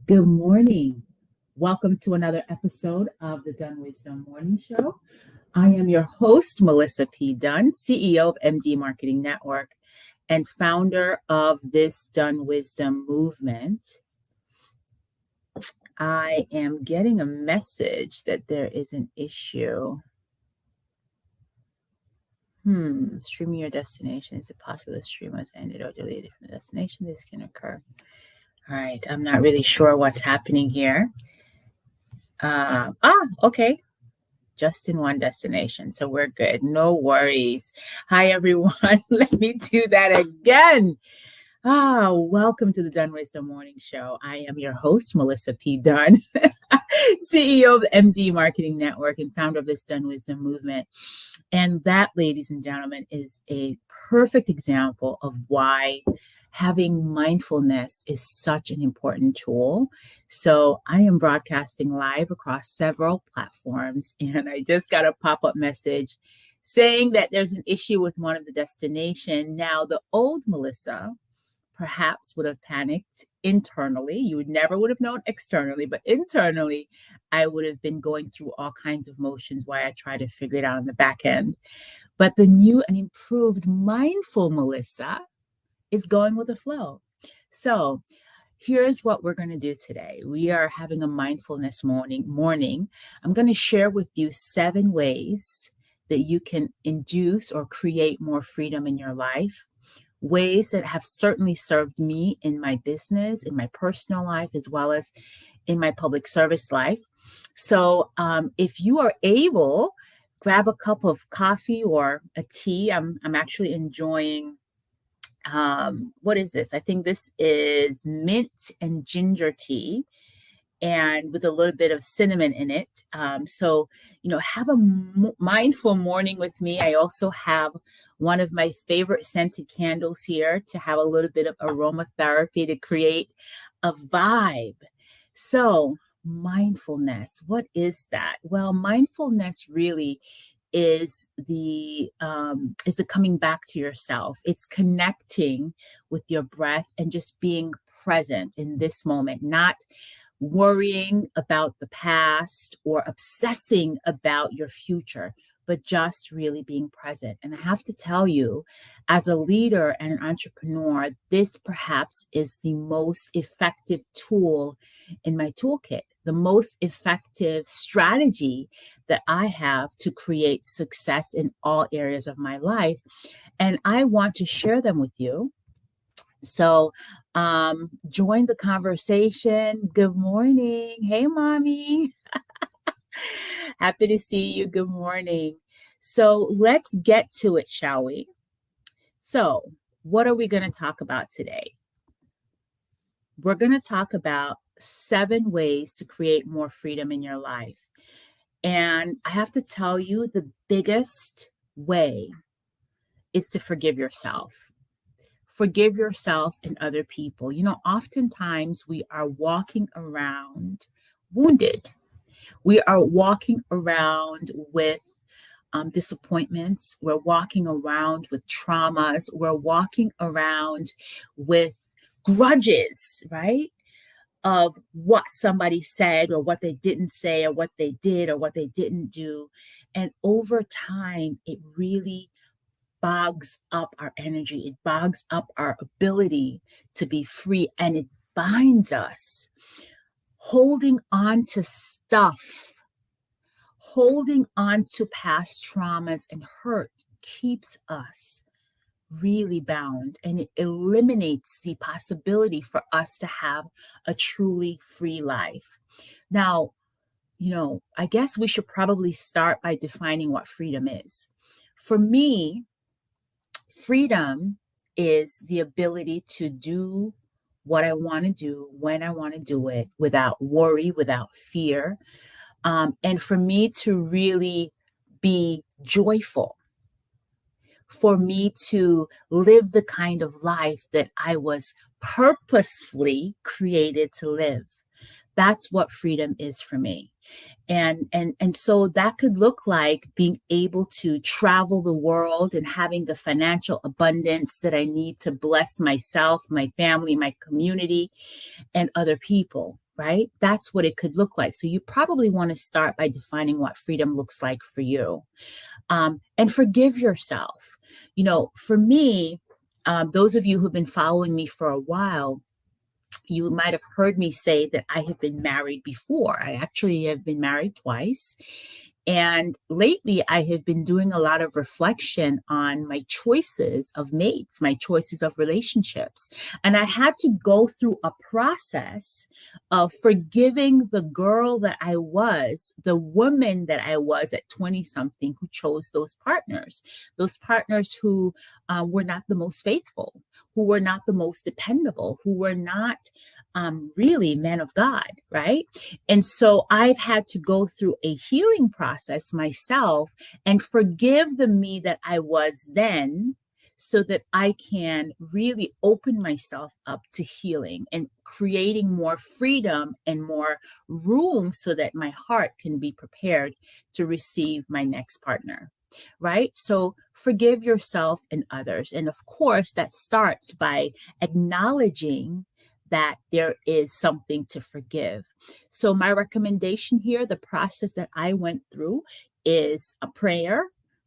Good morning. Welcome to another episode of the DunnWisdom Morning Show. I am your host, Melissa P. Dunn, CEO of MD Marketing Network and founder of this DunnWisdom movement. I am getting a message that there is an issue. Streaming your destination. Is it possible the stream was ended or deleted from the destination? This can occur. All right. I'm not really sure what's happening here. Okay. Just in one destination. So we're good. No worries. Hi, everyone. Let me do that again. Welcome to the DunnWisdom Morning Show. I am your host, Melissa P. Dunn, CEO of the MD Marketing Network and founder of this DunnWisdom movement. And that, ladies and gentlemen, is a perfect example of why having mindfulness is such an important tool. So I am broadcasting live across several platforms, and I just got a pop-up message saying that there's an issue with one of the destination. Now, the old Melissa perhaps would have panicked internally. You would have known externally, but internally, I would have been going through all kinds of motions while I try to figure it out on the back end. But the new and improved mindful Melissa is going with the flow. So here's what we're going to do today. We are having a mindfulness morning. I'm going to share with you 7 ways that you can induce or create more freedom in your life. Ways that have certainly served me in my business, in my personal life, as well as in my public service life. So if you are able, grab a cup of coffee or a tea. I'm actually enjoying what is this? I think this is mint and ginger tea, and with a little bit of cinnamon in it. So, have a mindful morning with me. I also have one of my favorite scented candles here to have a little bit of aromatherapy to create a vibe. So, mindfulness, what is that? Well, mindfulness really is the coming back to yourself. It's connecting with your breath and just being present in this moment, not worrying about the past or obsessing about your future, but just really being present. And I have to tell you, as a leader and an entrepreneur, this perhaps is the most effective tool in my toolkit, the most effective strategy that I have to create success in all areas of my life. And I want to share them with you. So join the conversation. Good morning. Hey, mommy. Happy to see you. Good morning. So let's get to it, shall we? So what are we going to talk about today? We're going to talk about 7 ways to create more freedom in your life. And I have to tell you, the biggest way is to forgive yourself. Forgive yourself and other people. Oftentimes we are walking around wounded. We are walking around with disappointments. We're walking around with traumas. We're walking around with grudges, right? Of what somebody said or what they didn't say or what they did or what they didn't do. And over time, it really bogs up our energy. It bogs up our ability to be free, and it binds us. Holding on to stuff, holding on to past traumas and hurt keeps us really bound, and it eliminates the possibility for us to have a truly free life. Now, I guess we should probably start by defining what freedom is. For me, freedom is the ability to do what I want to do when I want to do it without worry, without fear. And for me to really be joyful, for me to live the kind of life that I was purposefully created to live. That's what freedom is for me. And so that could look like being able to travel the world and having the financial abundance that I need to bless myself, my family, my community, and other people. right? That's what it could look like. So you probably want to start by defining what freedom looks like for you. And forgive yourself. For me, those of you who've been following me for a while, you might have heard me say that I have been married before. I actually have been married twice. And lately, I have been doing a lot of reflection on my choices of mates, my choices of relationships. And I had to go through a process of forgiving the girl that I was, the woman that I was at 20 something who chose those partners who were not the most faithful, who were not the most dependable, who were not really men of God, right? And so I've had to go through a healing process myself and forgive the me that I was then so that I can really open myself up to healing and creating more freedom and more room so that my heart can be prepared to receive my next partner. Right? So forgive yourself and others. And of course, that starts by acknowledging that there is something to forgive. So, my recommendation here, the process that I went through, is a prayer,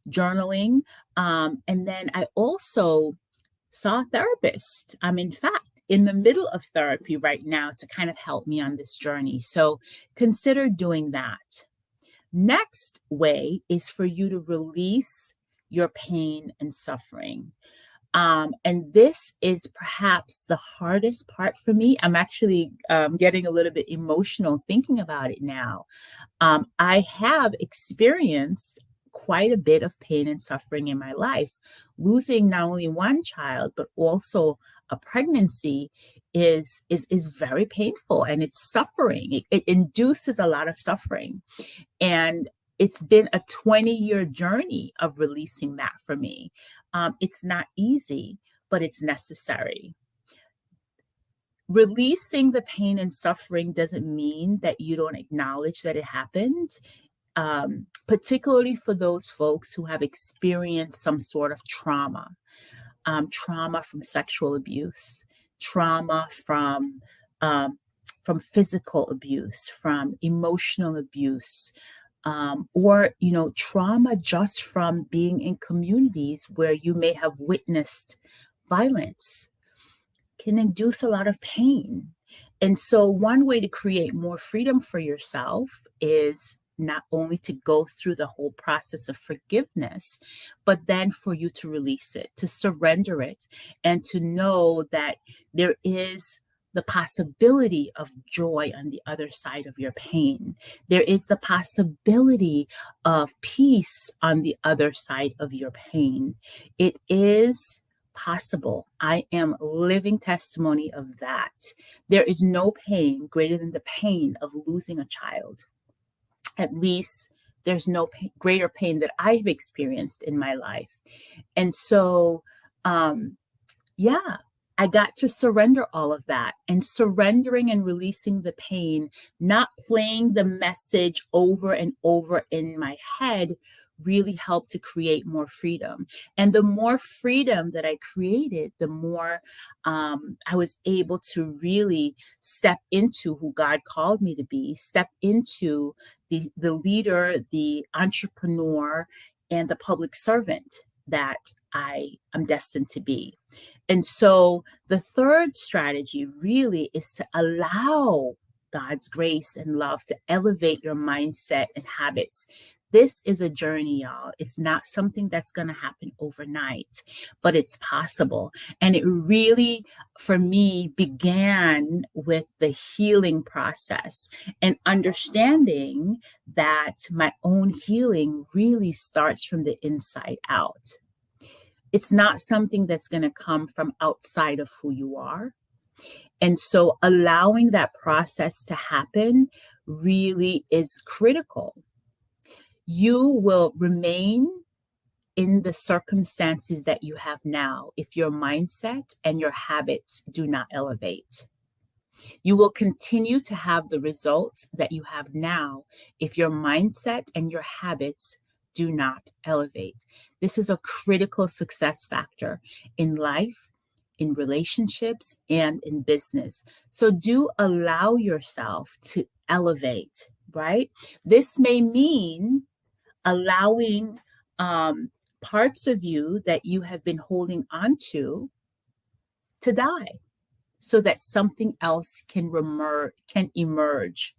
journaling, and then I also saw a therapist. I'm, in fact, in the middle of therapy right now to kind of help me on this journey. So, consider doing that. Next way is for you to release your pain and suffering. And this is perhaps the hardest part for me. I'm actually getting a little bit emotional thinking about it now. I have experienced quite a bit of pain and suffering in my life. Losing not only one child, but also a pregnancy is very painful, and it's suffering. It induces a lot of suffering. And it's been a 20-year journey of releasing that for me. It's not easy, but it's necessary. Releasing the pain and suffering doesn't mean that you don't acknowledge that it happened, particularly for those folks who have experienced some sort of trauma, trauma from sexual abuse, trauma from physical abuse, from emotional abuse, or trauma just from being in communities where you may have witnessed violence can induce a lot of pain. And so one way to create more freedom for yourself is not only to go through the whole process of forgiveness, but then for you to release it, to surrender it, and to know that there is the possibility of joy on the other side of your pain. There is the possibility of peace on the other side of your pain. It is possible. I am living testimony of that. There is no pain greater than the pain of losing a child. At least there's no greater pain that I've experienced in my life. And so, yeah, I got to surrender all of that, and surrendering and releasing the pain, not playing the message over and over in my head, really helped to create more freedom. And the more freedom that I created, the more I was able to really step into who God called me to be, step into the leader, the entrepreneur, and the public servant that I am destined to be. And so the third strategy really is to allow God's grace and love to elevate your mindset and habits. This is a journey, y'all. It's not something that's going to happen overnight, but it's possible. And it really, for me, began with the healing process and understanding that my own healing really starts from the inside out. It's not something that's going to come from outside of who you are. And so allowing that process to happen really is critical. You will remain in the circumstances that you have now if your mindset and your habits do not elevate. You will continue to have the results that you have now if your mindset and your habits do not elevate. This is a critical success factor in life in relationships, and in business. So do allow yourself to elevate, right? This may mean allowing parts of you that you have been holding on to die so that something else can emerge.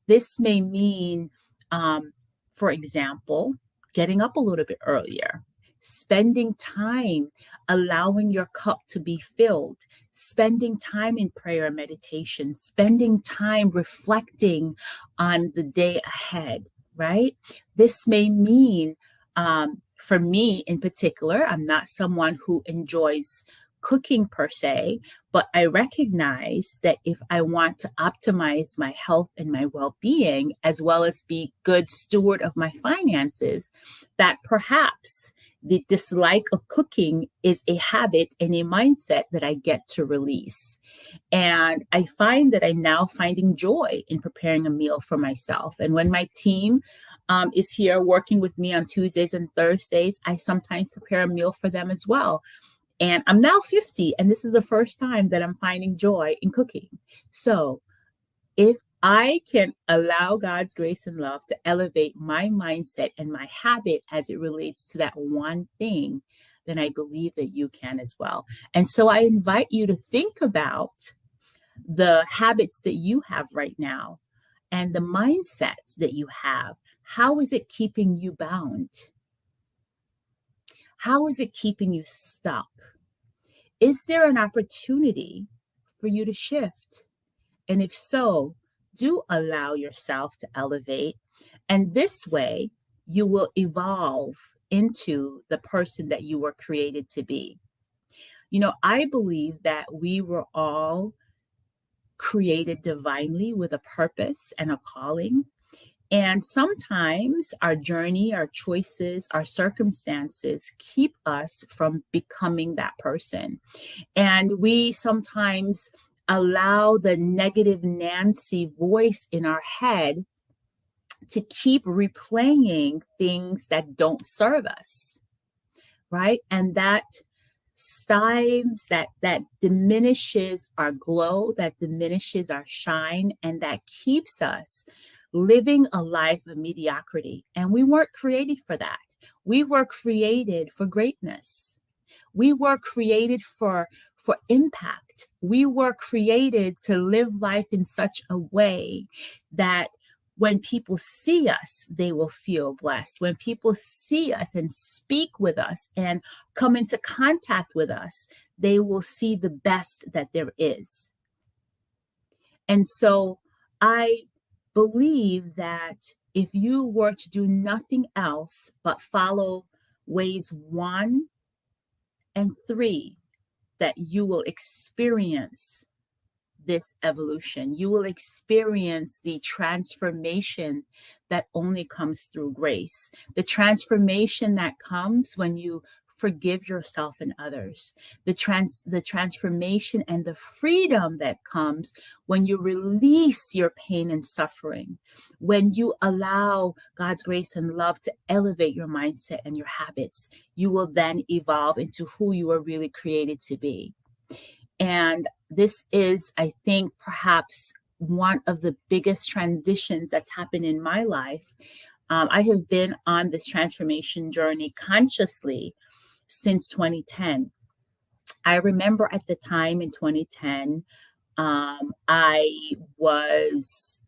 This may mean, for example, getting up a little bit earlier, spending time allowing your cup to be filled, spending time in prayer and meditation, spending time reflecting on the day ahead, right? This may mean, for me in particular, I'm not someone who enjoys cooking per se, but I recognize that if I want to optimize my health and my well-being, as well as be good steward of my finances, that perhaps the dislike of cooking is a habit and a mindset that I get to release. And I find that I'm now finding joy in preparing a meal for myself. And when my team is here working with me on Tuesdays and Thursdays, I sometimes prepare a meal for them as well. And I'm now 50, and this is the first time that I'm finding joy in cooking. So if I can allow God's grace and love to elevate my mindset and my habit as it relates to that one thing, then I believe that you can as well. And so I invite you to think about the habits that you have right now and the mindset that you have. How is it keeping you bound? How is it keeping you stuck? Is there an opportunity for you to shift? And if so, do allow yourself to elevate. And this way, you will evolve into the person that you were created to be. You know, I believe that we were all created divinely with a purpose and a calling. And sometimes our journey, our choices, our circumstances keep us from becoming that person. And we sometimes allow the negative Nancy voice in our head to keep replaying things that don't serve us, right? And that stymes, that diminishes our glow, that diminishes our shine, and that keeps us living a life of mediocrity. And we weren't created for that. We were created for greatness. We were created for impact. We were created to live life in such a way that when people see us, they will feel blessed. When people see us and speak with us and come into contact with us, they will see the best that there is. And so I believe that if you were to do nothing else but follow ways 1 and 3, that you will experience this evolution. You will experience the transformation that only comes through grace. The transformation that comes when you forgive yourself and others. The transformation and the freedom that comes when you release your pain and suffering. When you allow God's grace and love to elevate your mindset and your habits, you will then evolve into who you are really created to be. And this is, I think, perhaps one of the biggest transitions that's happened in my life. I have been on this transformation journey consciously since 2010. I remember at the time in 2010, I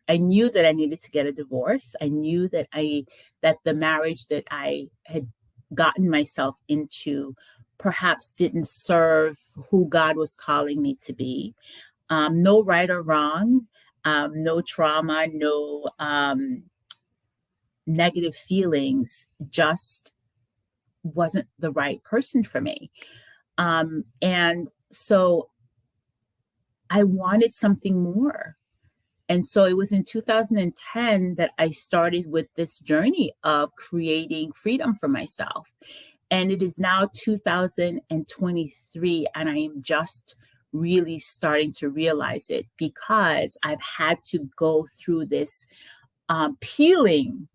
knew that I needed to get a divorce. I knew that the marriage that I had gotten myself into perhaps didn't serve who God was calling me to be. No right or wrong, no trauma, no negative feelings, just wasn't the right person for me. And so I wanted something more. And so it was in 2010 that I started with this journey of creating freedom for myself. And it is now 2023, and I am just really starting to realize it because I've had to go through this peeling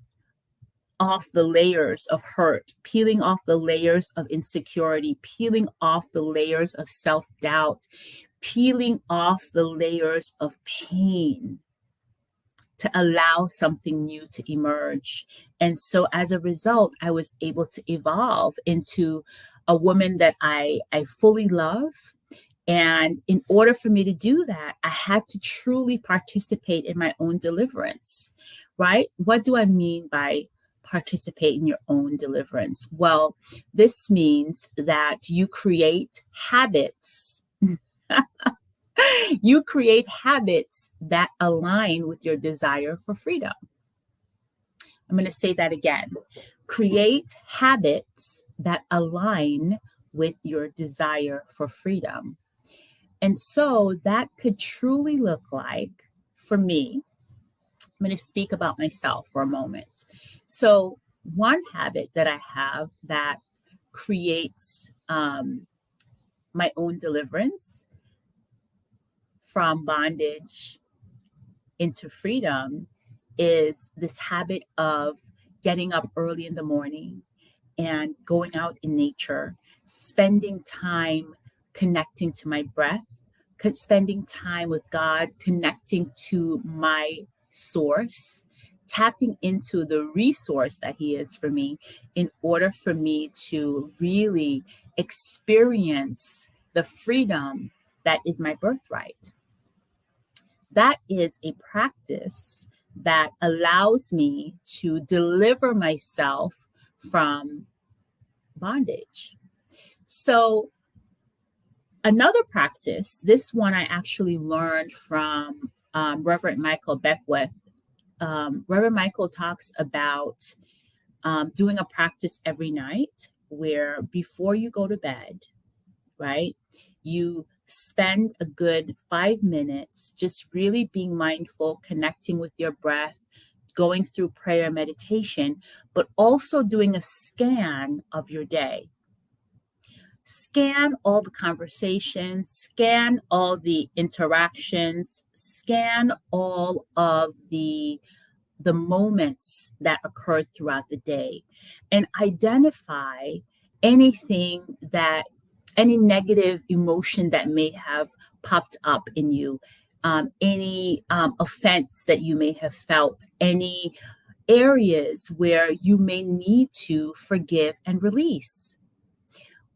off the layers of hurt, peeling off the layers of insecurity, peeling off the layers of self-doubt, peeling off the layers of pain to allow something new to emerge. And so as a result, I was able to evolve into a woman that I fully love. And in order for me to do that, I had to truly participate in my own deliverance, right? What do I mean by participate in your own deliverance? Well, this means that you create habits. You create habits that align with your desire for freedom. I'm going to say that again. Create habits that align with your desire for freedom. And so that could truly look like, for me, I'm going to speak about myself for a moment. So one habit that I have that creates my own deliverance from bondage into freedom is this habit of getting up early in the morning and going out in nature, spending time connecting to my breath, spending time with God, connecting to my source, tapping into the resource that He is for me in order for me to really experience the freedom that is my birthright. That is a practice that allows me to deliver myself from bondage. So another practice, this one I actually learned from Reverend Michael Beckwith. Reverend Michael talks about doing a practice every night where before you go to bed, right, you spend a good 5 minutes just really being mindful, connecting with your breath, going through prayer meditation, but also doing a scan of your day. Scan all the conversations, scan all the interactions, scan all of the moments that occurred throughout the day, and identify anything that any negative emotion that may have popped up in you, any offense that you may have felt, any areas where you may need to forgive and release,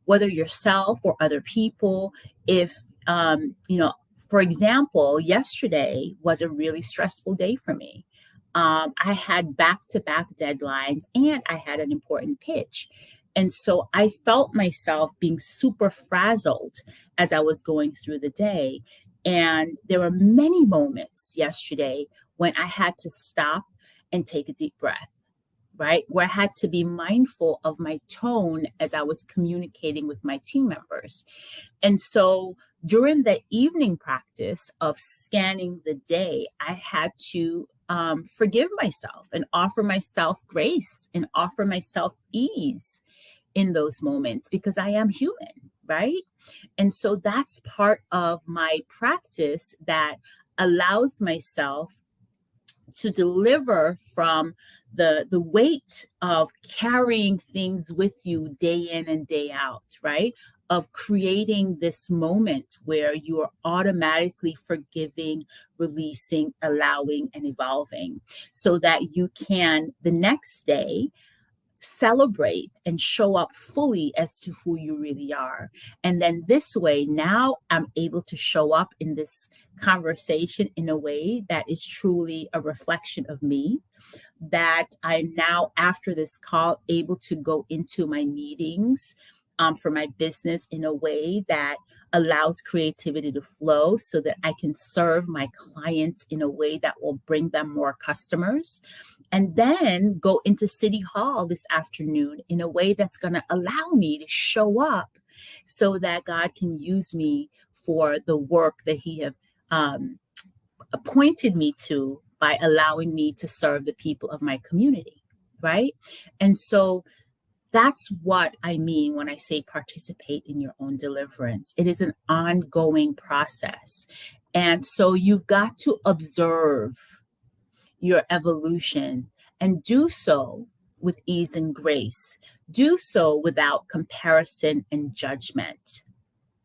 whether yourself or other people. If, for example, yesterday was a really stressful day for me. I had back-to-back deadlines and I had an important pitch. And so I felt myself being super frazzled as I was going through the day. And there were many moments yesterday when I had to stop and take a deep breath, right? Where I had to be mindful of my tone as I was communicating with my team members. And so during the evening practice of scanning the day, I had to forgive myself and offer myself grace and offer myself ease in those moments because I am human, right? And so that's part of my practice that allows myself to deliver from the weight of carrying things with you day in and day out, right? Of creating this moment where you are automatically forgiving, releasing, allowing, and evolving so that you can the next day celebrate and show up fully as to who you really are. And then this way, now I'm able to show up in this conversation in a way that is truly a reflection of me, that I'm now, after this call, able to go into my meetings for my business in a way that allows creativity to flow so that I can serve my clients in a way that will bring them more customers. And then go into City Hall this afternoon in a way that's going to allow me to show up so that God can use me for the work that He have appointed me to by allowing me to serve the people of my community, right? And so that's what I mean when I say participate in your own deliverance. It is an ongoing process. And so you've got to observe your evolution and do so with ease and grace. Do so without comparison and judgment,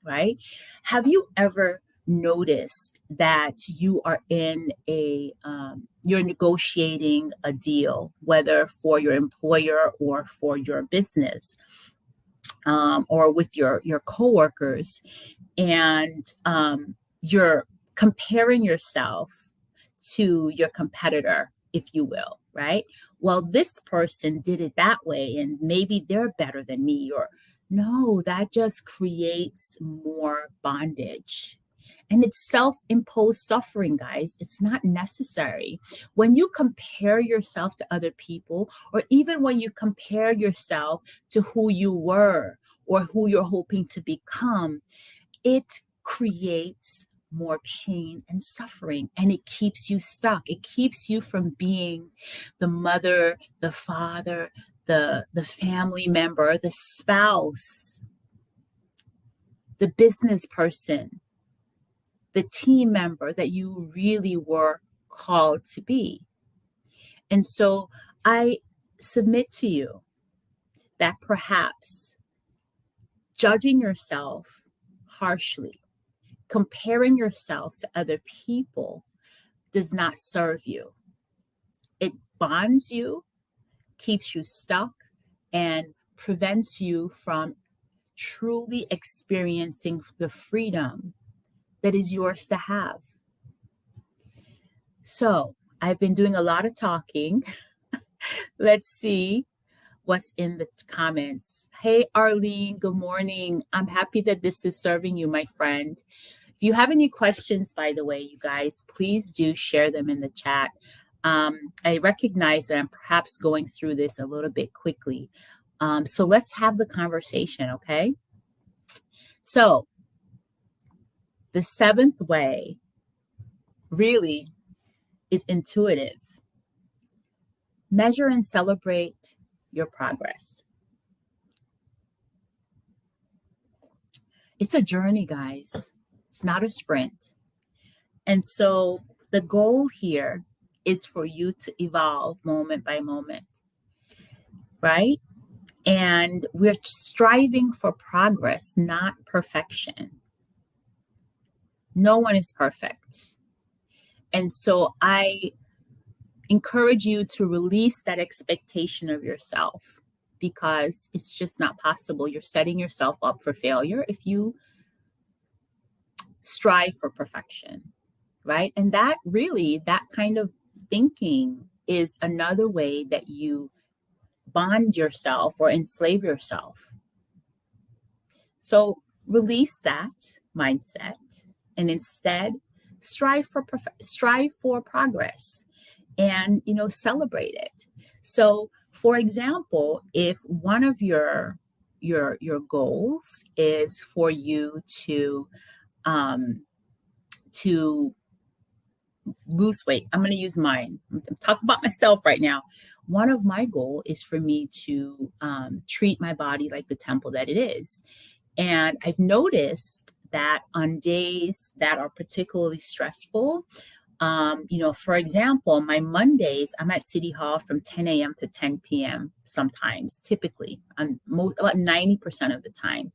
right? Have you ever noticed that you are in you're negotiating a deal, whether for your employer or for your business, or with your coworkers, and you're comparing yourself to your competitor, if you will, right? Well, this person did it that way, and maybe they're better than me, or no, that just creates more bondage. And it's self-imposed suffering, guys. It's not necessary. When you compare yourself to other people, or even when you compare yourself to who you were or who you're hoping to become, it creates more pain and suffering, and it keeps you stuck. It keeps you from being the mother, the father, the family member, the spouse, the business person, the team member that you really were called to be. And so I submit to you that perhaps judging yourself harshly, comparing yourself to other people, does not serve you. It bonds you, keeps you stuck, and prevents you from truly experiencing the freedom that is yours to have. So, I've been doing a lot of talking. Let's see what's in the comments. Hey, Arlene, good morning. I'm happy that this is serving you, my friend. If you have any questions, by the way, you guys, please do share them in the chat. I recognize that I'm perhaps going through this a little bit quickly. So let's have the conversation, okay? So the seventh way really is intuitive. Measure and celebrate your progress. It's a journey, guys. It's not a sprint. And so the goal here is for you to evolve moment by moment, right? And we're striving for progress, not perfection. No one is perfect. And so I encourage you to release that expectation of yourself, because it's just not possible. You're setting yourself up for failure if you strive for perfection, right? And that kind of thinking is another way that you bond yourself or enslave yourself. So release that mindset and instead strive for progress, and celebrate it. So, for example, if one of your goals is for you to lose weight, I'm going to use mine. I'm talking about myself right now. One of my goal is for me to treat my body like the temple that it is. And I've noticed that on days that are particularly stressful, for example, my Mondays, I'm at City Hall from 10 a.m. to 10 p.m. sometimes, typically, about 90% of the time.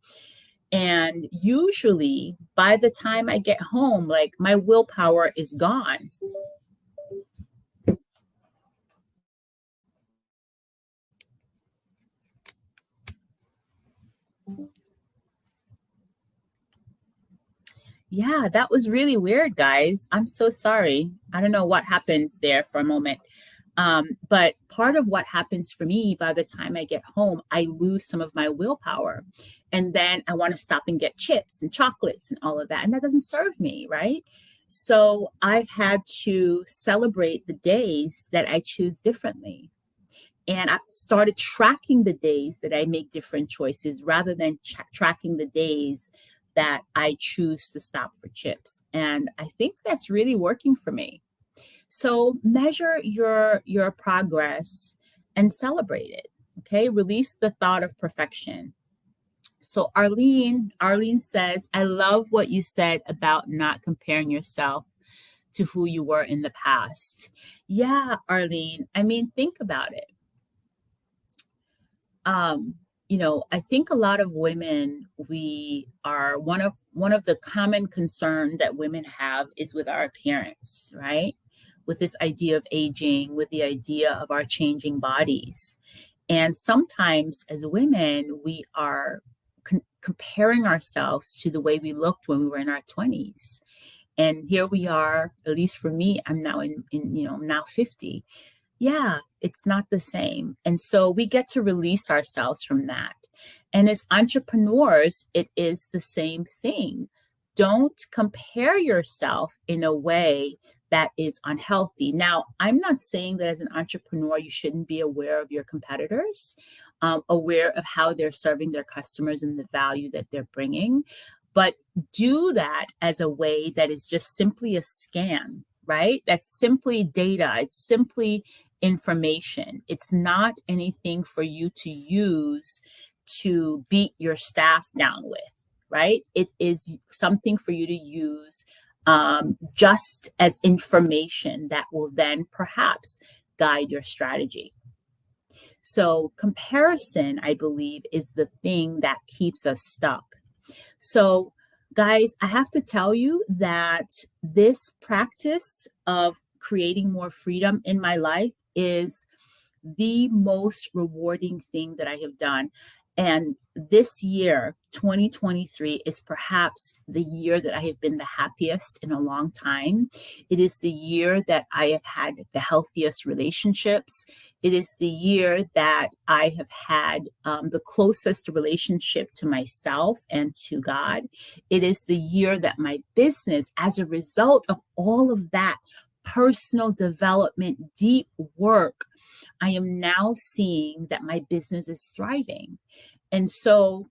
And usually by the time I get home, like, my willpower is gone. Yeah, that was really weird, guys. I'm so sorry. I don't know what happened there for a moment. But part of what happens for me, by the time I get home, I lose some of my willpower. And then I want to stop and get chips and chocolates and all of that. And that doesn't serve me, right? So I've had to celebrate the days that I choose differently. And I've started tracking the days that I make different choices rather than tracking the days that I choose to stop for chips. And I think that's really working for me. So measure your progress and celebrate it. Okay, release the thought of perfection. So Arlene says, I love what you said about not comparing yourself to who you were in the past. Yeah, Arlene, I mean, think about it. Um, I think a lot of women, we are one of the common concern that women have is with our appearance, right? With this idea of aging, with the idea of our changing bodies. And sometimes as women, we are comparing ourselves to the way we looked when we were in our 20s. And here we are, at least for me, I'm now I'm now 50. Yeah, it's not the same. And so we get to release ourselves from that. And as entrepreneurs, it is the same thing. Don't compare yourself in a way that is unhealthy. Now, I'm not saying that as an entrepreneur, you shouldn't be aware of your competitors, aware of how they're serving their customers and the value that they're bringing, but do that as a way that is just simply a scan, right? That's simply data. It's simply information. It's not anything for you to use to beat your staff down with, right? It is something for you to use just as information that will then perhaps guide your strategy. So, comparison, I believe, is the thing that keeps us stuck. So, guys, I have to tell you that this practice of creating more freedom in my life is the most rewarding thing that I have done. And this year, 2023, is perhaps the year that I have been the happiest in a long time. It is the year that I have had the healthiest relationships. It is the year that I have had the closest relationship to myself and to God. It is the year that my business, as a result of all of that personal development, deep work, I am now seeing that my business is thriving. And so,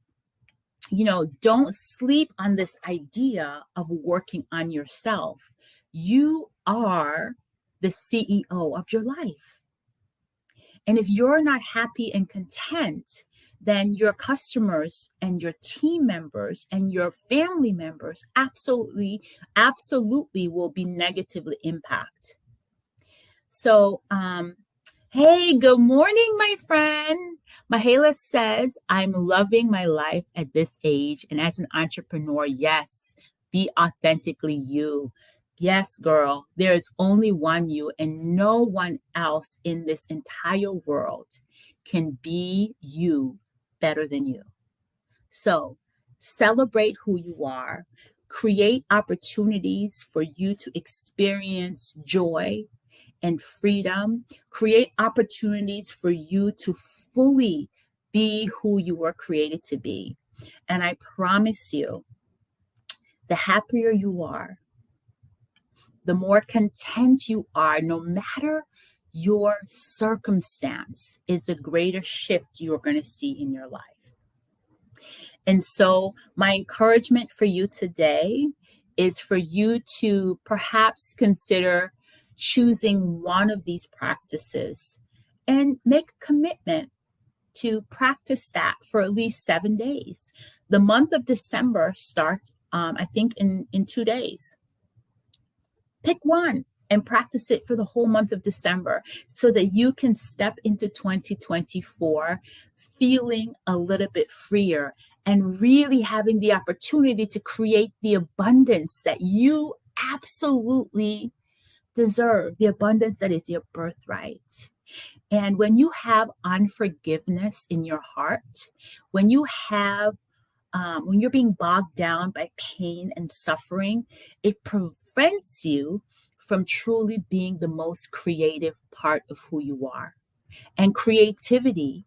don't sleep on this idea of working on yourself. You are the CEO of your life. And if you're not happy and content, then your customers and your team members and your family members absolutely will be negatively impacted. So, hey, good morning, my friend. Mahala says, I'm loving my life at this age. And as an entrepreneur, yes, be authentically you. Yes, girl, there is only one you, and no one else in this entire world can be you better than you. So celebrate who you are, create opportunities for you to experience joy and freedom, create opportunities for you to fully be who you were created to be. And I promise you, the happier you are, the more content you are, no matter your circumstance, is the greater shift you're going to see in your life. And so, my encouragement for you today is for you to perhaps consider choosing one of these practices and make a commitment to practice that for at least 7 days. The month of December starts, I think, in 2 days. Pick one and practice it for the whole month of December so that you can step into 2024 feeling a little bit freer and really having the opportunity to create the abundance that you absolutely deserve, the abundance that is your birthright. And when you have unforgiveness in your heart, when you have when you're being bogged down by pain and suffering, it prevents you from truly being the most creative part of who you are. And creativity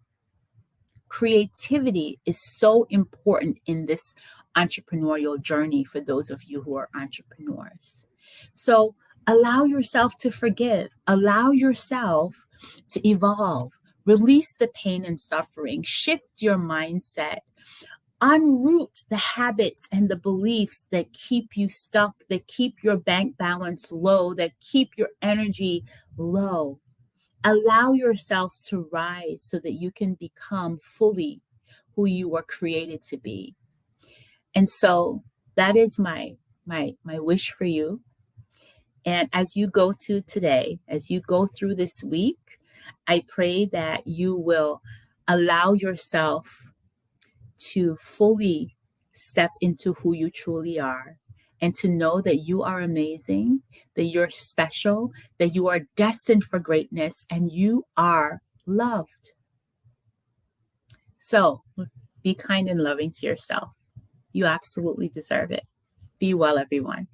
is so important in this entrepreneurial journey for those of you who are entrepreneurs. So allow yourself to forgive, allow yourself to evolve, release the pain and suffering, shift your mindset, unroot the habits and the beliefs that keep you stuck, that keep your bank balance low, that keep your energy low. Allow yourself to rise so that you can become fully who you were created to be. And so that is my wish for you. And as you go to today, as you go through this week, I pray that you will Allow yourself to fully step into who you truly are and to know that you are amazing, that you're special, that you are destined for greatness, and you are loved. So be kind and loving to yourself. You absolutely deserve it. Be well, everyone.